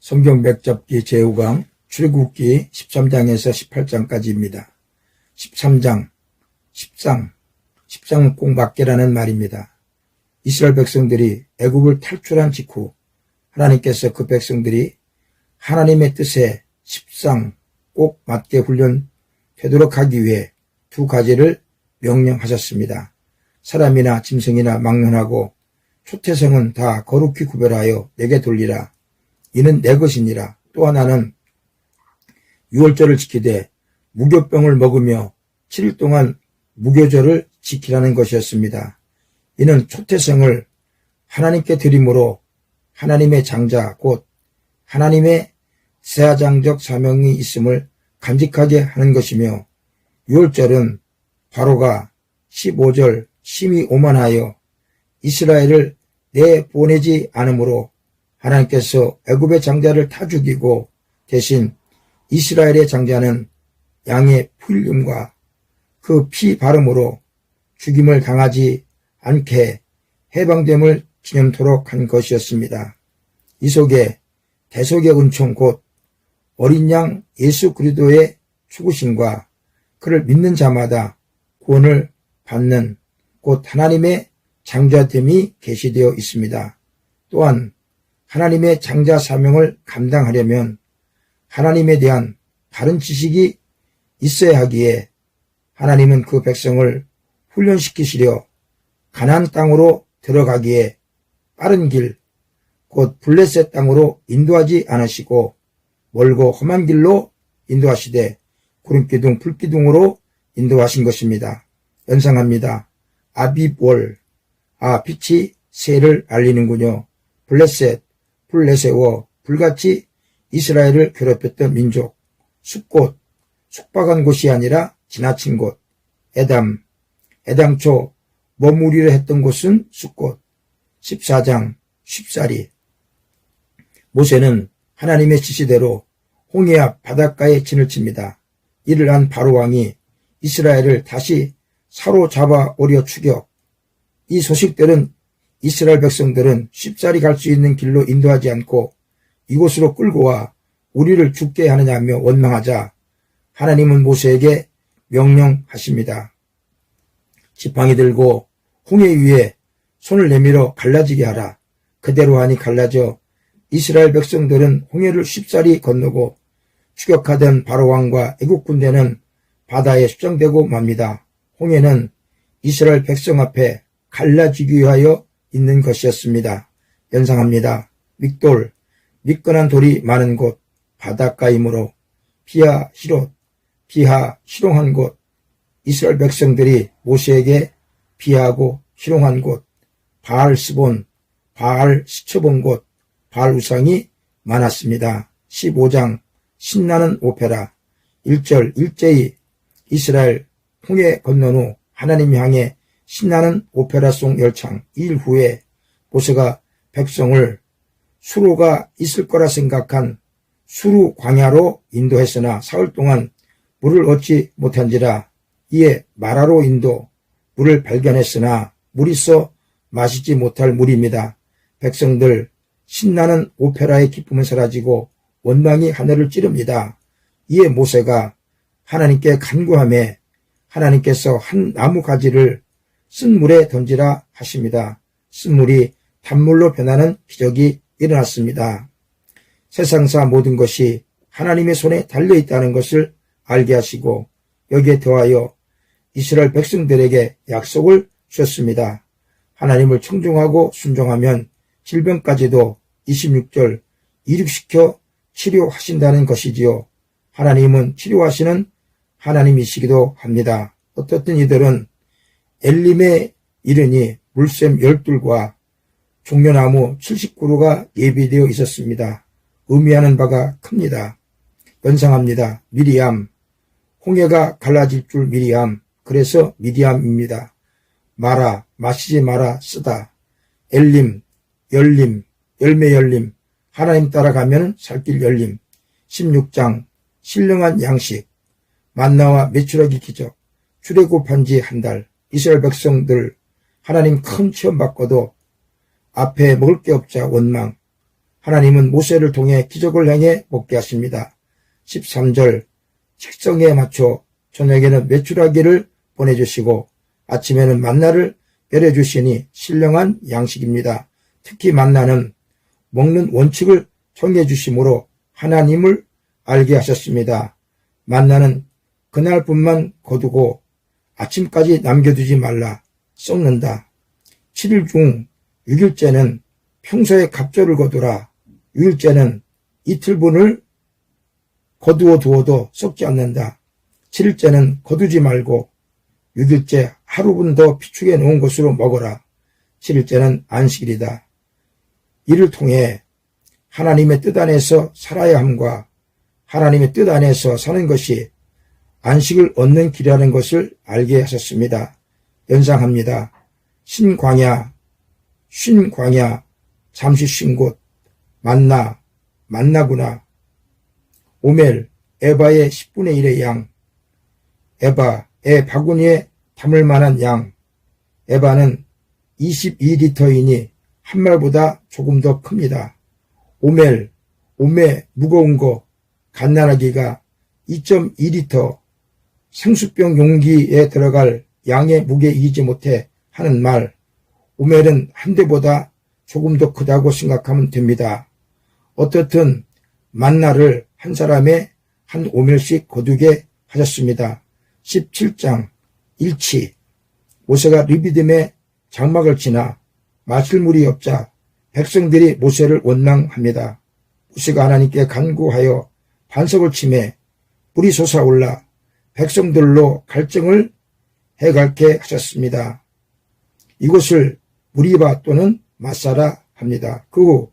성경 맥잡기 제5강 출애굽기 13장에서 18장까지입니다. 13장은 꼭 맞게라는 말입니다. 이스라엘 백성들이 애굽을 탈출한 직후 하나님께서 그 백성들이 하나님의 뜻에 10상 꼭 맞게 훈련되도록 하기 위해 두 가지를 명령하셨습니다. 사람이나 짐승이나 막론하고 초태성은 다 거룩히 구별하여 내게 돌리라. 이는 내 것이니라. 또 하나는 유월절을 지키되 무교병을 먹으며 7일 동안 무교절을 지키라는 것이었습니다. 이는 초태성을 하나님께 드림으로 하나님의 장자 곧 하나님의 세아장적 사명이 있음을 간직하게 하는 것이며, 유월절은 바로가 15절 심히 오만하여 이스라엘을 내보내지 않으므로 하나님께서 애굽의 장자를 다 죽이고 대신 이스라엘의 장자는 양의 풀림과 그 피 바름으로 죽임을 당하지 않게 해방됨을 기념토록 한 것이었습니다. 이 속에 대속의 은총 곧 어린 양 예수 그리스도의 죽으심과 그를 믿는 자마다 구원을 받는 곧 하나님의 장자됨이 계시되어 있습니다. 또한 하나님의 장자 사명을 감당하려면 하나님에 대한 바른 지식이 있어야 하기에 하나님은 그 백성을 훈련시키시려 가나안 땅으로 들어가기에 빠른 길, 곧 블레셋 땅으로 인도하지 않으시고 멀고 험한 길로 인도하시되 구름기둥, 불기둥으로 인도하신 것입니다. 연상합니다. 아비월, 빛이 새를 알리는군요. 블레셋, 불내세워 불같이 이스라엘을 괴롭혔던 민족, 숲곳, 숙박한 곳이 아니라 지나친 곳, 애당초 머무리려 했던 곳은 숲곳. 14장 쉽사리. 모세는 하나님의 지시대로 홍해 앞 바닷가에 진을 칩니다. 이를 안 바로왕이 이스라엘을 다시 사로잡아 오려 추격. 이 소식들은 이스라엘 백성들은 쉽사리 갈 수 있는 길로 인도하지 않고 이곳으로 끌고 와 우리를 죽게 하느냐며 원망하자 하나님은 모세에게 명령하십니다. 지팡이 들고 홍해 위에 손을 내밀어 갈라지게 하라. 그대로 하니 갈라져 이스라엘 백성들은 홍해를 쉽사리 건너고 추격하던 바로왕과 애국 군대는 바다에 수장되고 맙니다. 홍해는 이스라엘 백성 앞에 갈라지기 위하여 있는 것이었습니다. 연상합니다. 믹돌, 미끈한 돌이 많은 곳, 바닷가이므로 비하 희롱한 곳, 이스라엘 백성들이 모세에게 비하하고 희롱한 곳, 바알스본, 바알 스쳐본 곳, 바알 우상이 많았습니다. 15장 신나는 오페라. 1절 일제히 이스라엘 홍해 건넌 후 하나님 향해 신나는 오페라송 열창. 2일 후에 모세가 백성을 수로가 있을 거라 생각한 수루 광야로 인도했으나 사흘 동안 물을 얻지 못한지라. 이에 마라로 인도 물을 발견했으나 물이 있어 마시지 못할 물입니다. 백성들 신나는 오페라의 기쁨은 사라지고 원망이 하늘을 찌릅니다. 이에 모세가 하나님께 간구하며 하나님께서 한 나무 가지를 쓴 물에 던지라 하십니다. 쓴 물이 단물로 변하는 기적이 일어났습니다. 세상사 모든 것이 하나님의 손에 달려있다는 것을 알게 하시고 여기에 더하여 이스라엘 백성들에게 약속을 주셨습니다. 하나님을 청종하고 순종하면 질병까지도 26절 이륙시켜 치료하신다는 것이지요. 하나님은 치료하시는 하나님이시기도 합니다. 어떻든 이들은 엘림에 이르니 물샘 12과 종려나무 70그루가 예비되어 있었습니다. 의미하는 바가 큽니다. 연상합니다. 미리암, 홍해가 갈라질 줄 미리암, 그래서 미디암입니다. 마라, 마시지 마라 쓰다. 엘림, 열림, 열매 열림, 하나님 따라가면 살길 열림. 16장 신령한 양식, 만나와 메추라기 기적, 출애굽한 지 한 달. 이스라엘 백성들 하나님 큰 시험 받고도 앞에 먹을 게 없자 원망. 하나님은 모세를 통해 기적을 행해 먹게 하십니다. 13절 식성에 맞춰 저녁에는 메추라기를 보내주시고 아침에는 만나를 내려주시니 신령한 양식입니다. 특히 만나는 먹는 원칙을 정해주심으로 하나님을 알게 하셨습니다. 만나는 그날뿐만 거두고 아침까지 남겨두지 말라. 썩는다. 7일 중 6일째는 평소에 갑절을 거두라. 6일째는 이틀분을 거두어 두어도 썩지 않는다. 7일째는 거두지 말고 6일째 하루분 더 비축해 놓은 것으로 먹어라. 7일째는 안식일이다. 이를 통해 하나님의 뜻 안에서 살아야 함과 하나님의 뜻 안에서 사는 것이 안식을 얻는 길이라는 것을 알게 하셨습니다. 연상합니다. 신광야, 쉰 광야, 잠시 쉰 곳, 만나구나. 오멜, 에바의 10분의 1의 양, 에바, 애 바구니에 담을 만한 양, 에바는 22리터이니 한 말보다 조금 더 큽니다. 오멜, 무거운 거, 갓난아기가 2.2리터 생수병 용기에 들어갈 양의 무게이지 못해 하는 말, 오멜은 한 대보다 조금 더 크다고 생각하면 됩니다. 어떻든 만나를 한 사람의 한 오멜씩 거두게 하셨습니다. 17장 일치 모세가 르비딤의 장막을 지나 마실 물이 없자 백성들이 모세를 원망합니다. 모세가 하나님께 간구하여 반석을 치매 물이 솟아올라 백성들로 갈증을 해갈게 하셨습니다. 이곳을 무리바 또는 마사라 합니다. 그 후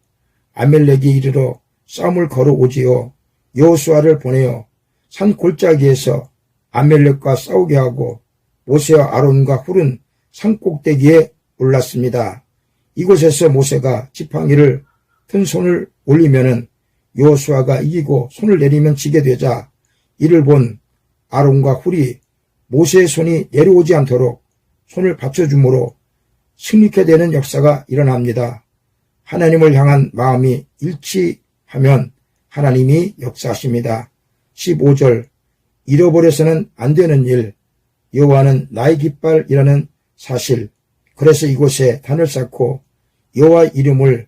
아멜렉이 이르러 싸움을 걸어오지요. 여호수아를 보내어 산 골짜기에서 아멜렉과 싸우게 하고 모세와 아론과 훌은 산 꼭대기에 올랐습니다. 이곳에서 모세가 지팡이를 든 손을 올리면은 여호수아가 이기고 손을 내리면 지게 되자 이를 본 아론과 훌이 모세의 손이 내려오지 않도록 손을 받쳐주므로 승리케 되는 역사가 일어납니다. 하나님을 향한 마음이 일치하면 하나님이 역사하십니다. 15절 잃어버려서는 안 되는 일, 여호와는 나의 깃발이라는 사실. 그래서 이곳에 단을 쌓고 여호와 이름을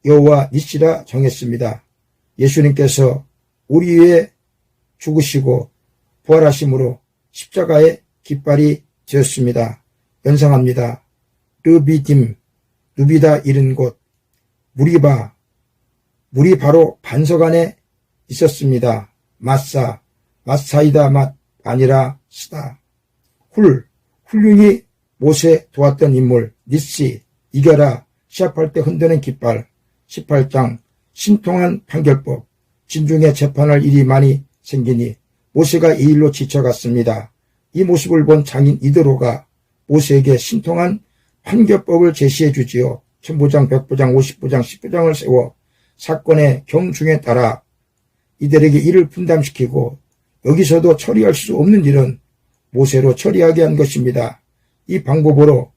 여호와 니시라 정했습니다. 예수님께서 우리 위해 죽으시고 부활하심으로 십자가의 깃발이 되었습니다. 연상합니다. 르비딤, 누비다 이른 곳, 무리바, 물이 바로 반석 안에 있었습니다. 마사이다 맛 아니라 스다. 훌륭히 모세 도왔던 인물, 니시, 이겨라, 시합할 때 흔드는 깃발. 18장 신통한 판결법, 진중에 재판할 일이 많이 생기니 모세가 이 일로 지쳐갔습니다. 이 모습을 본 장인 이드로가 모세에게 신통한 판결법을 제시해 주지요. 천부장, 백부장, 50부장, 10부장을 세워 사건의 경중에 따라 이들에게 일을 분담시키고 여기서도 처리할 수 없는 일은 모세로 처리하게 한 것입니다. 이 방법으로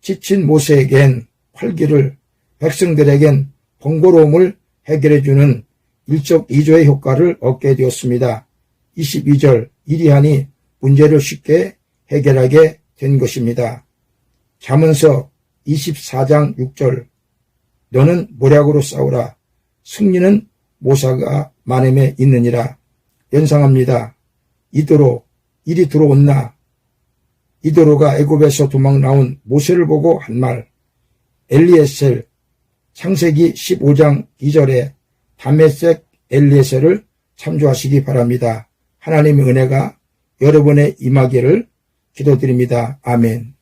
지친 모세에겐 활기를, 백성들에겐 번거로움을 해결해주는 일석이조의 효과를 얻게 되었습니다. 22절 이리하니 문제를 쉽게 해결하게 된 것입니다. 잠언서 24장 6절 너는 모략으로 싸우라. 승리는 모사가 마넴에 있느니라. 연상합니다. 이도로 이리 들어온나. 이도로가 애굽에서 도망 나온 모세를 보고 한 말. 엘리에셀 창세기 15장 2절에 다메섹 엘리에셀을 참조하시기 바랍니다. 하나님의 은혜가 여러분의 임하기를 기도드립니다. 아멘.